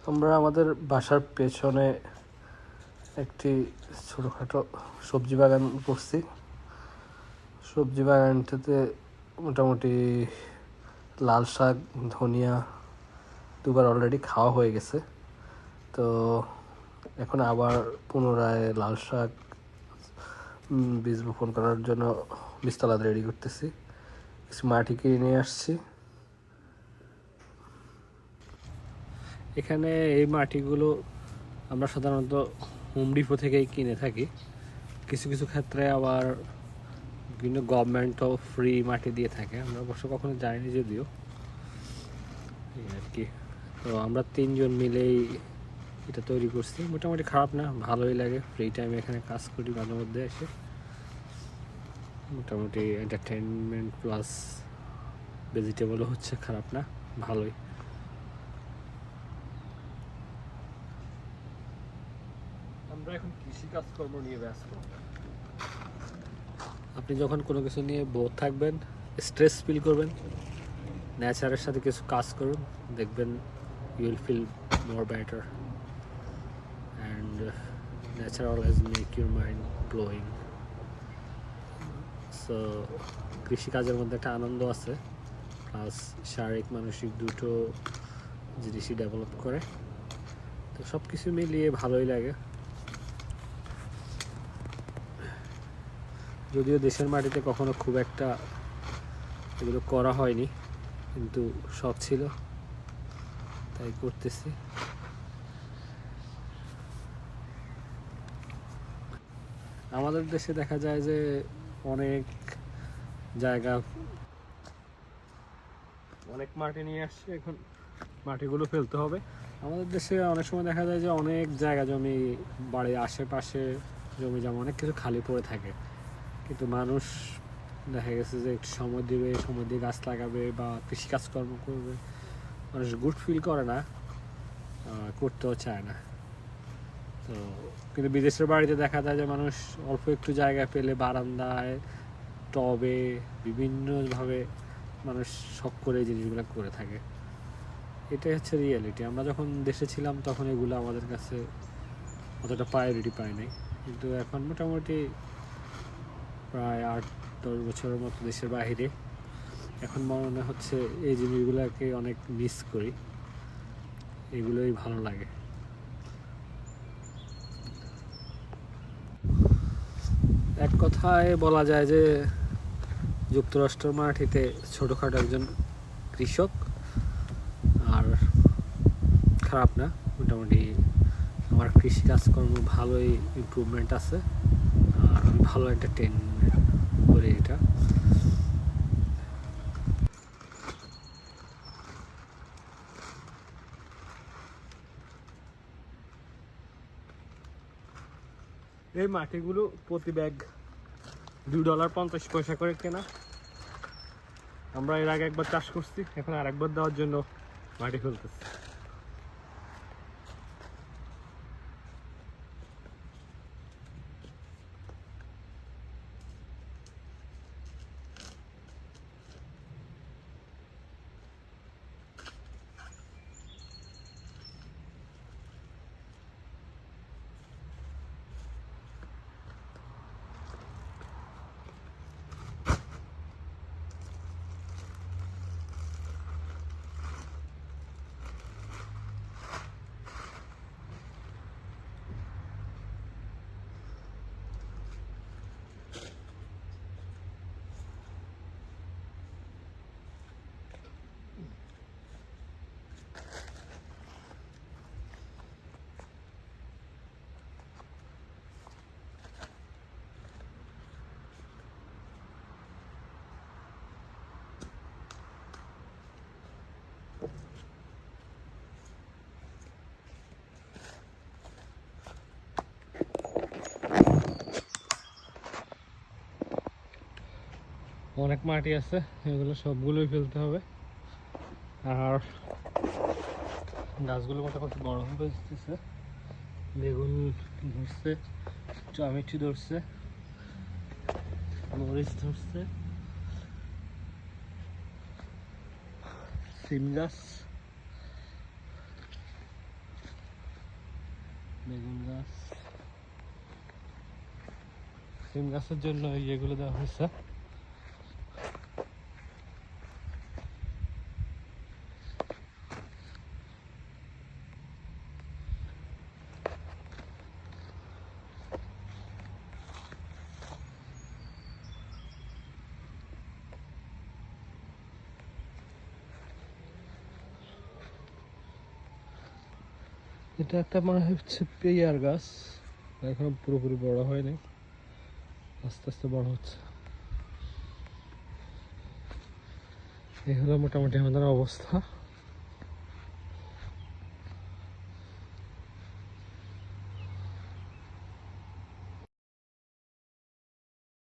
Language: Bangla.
আমরা আমাদের বাসার পেছনে একটি ছোটোখাটো সবজি বাগান করছি। সবজি বাগানটাতে মোটামুটি লাল শাক, ধনিয়া দুবার অলরেডি খাওয়া হয়ে গেছে। তো এখন আবার পুনরায় লাল শাক বীজ বপন করার জন্য বীজতলা রেডি করতেছি। কিছু মাটি কিনে নিয়ে আসছি। এখানে এই মাটিগুলো আমরা সাধারণত হোম ডিপো থেকেই কিনে থাকি। কিছু কিছু ক্ষেত্রে আবার বিভিন্ন গভর্নমেন্টও ফ্রি মাটি দিয়ে থাকে। আমরা অবশ্য কখনো যাইনি যদিও, এই আর কি। তো আমরা 3 জন মিলেই এটা তৈরি করছি। মোটামুটি খারাপ না, ভালোই লাগে। ফ্রি টাইমে এখানে কাজ করি মাঝে মধ্যে এসে। মোটামুটি এন্টারটেনমেন্ট প্লাস ভেজিটেবলও হচ্ছে, খারাপ না, ভালোই। আমরা এখন কৃষি কাজকর্ম নিয়ে ব্যস্ত। আপনি যখন কোনো কিছু নিয়ে বোর থাকবেন, স্ট্রেস ফিল করবেন, নেচারের সাথে কিছু কাজ করুন, দেখবেন you will feel more better and nature always make your mind blowing. So কৃষিকাজের মধ্যে একটা আনন্দ আছে, প্লাস শারীরিক মানসিক দুটো জিনিসই ডেভেলপ করে। তো সব কিছু মিলিয়ে ভালোই লাগে। যদিও দেশের মাটিতে কখনো খুব একটা এগুলো করা হয়নি, কিন্তু শখ ছিল তাই করতেছি। আমাদের দেশে দেখা যায় যে অনেক জায়গা, অনেক মাটি নিয়ে আসছে, এখন মাটিগুলো ফেলতে হবে। আমাদের দেশে অনেক সময় দেখা যায় যে অনেক জায়গা জমি, বাড়ির আশেপাশে জমি জমা অনেক কিছু খালি পড়ে থাকে, কিন্তু মানুষ দেখা গেছে যে একটু সময় দিবে, সময় দিয়ে গাছ লাগাবে বা কৃষিকাজকর্ম করবে, মানুষ গুড ফিল করে না, করতেও চায় না। তো কিন্তু বিদেশের বাড়িতে দেখা যায় যে মানুষ অল্প একটু জায়গা পেলে বারান্দায়, টবে বিভিন্নভাবে মানুষ শখ করে এই জিনিসগুলো করে থাকে। এটাই হচ্ছে রিয়েলিটি। আমরা যখন দেশে ছিলাম তখন এগুলো আমাদের কাছে অতটা প্রায়োরিটি পায় নাই, কিন্তু এখন মোটামুটি প্রায় 8-10 বছরের মতো দেশের বাইরে, এখন মনে হচ্ছে এই জিনিসগুলোকে অনেক মিস করি, এগুলোই ভালো লাগে। এক কথায় বলা যায় যে যুক্তরাষ্ট্রের মাটিতে ছোটোখাটো একজন কৃষক, আর খারাপ না, মোটামুটি আমার কৃষি কাজকর্ম ভালোই ইমপ্রুভমেন্ট আছে, আর আমি ভালো এন্টারটেনমেন্ট করি এটা। এই মাটিগুলো প্রতি ব্যাগ $2.50 করে কেনা। আমরা এর আগে একবার চাষ করছি, এখন আর একবার দেওয়ার জন্য মাটি ফেলতেছি। অনেক মাটি আছে, এগুলো সবগুলোই ফেলতে হবে। আর গাছগুলো মোটামুটি বড় হয়ে আসতেছে, বেগুন ধরছে, টমেটো ধরছে, মরিচ ধরছে, সিম গাছ, বেগুন গাছ, সিম গাছের জন্য ইয়েগুলো দেওয়া হয়েছে। এটা একটা মনে হচ্ছে পেয়ার গাছ, এখন পুরোপুরি বড় হয়নি, আস্তে আস্তে বড় হচ্ছে। এই হলো মোটামুটি আমাদের অবস্থা।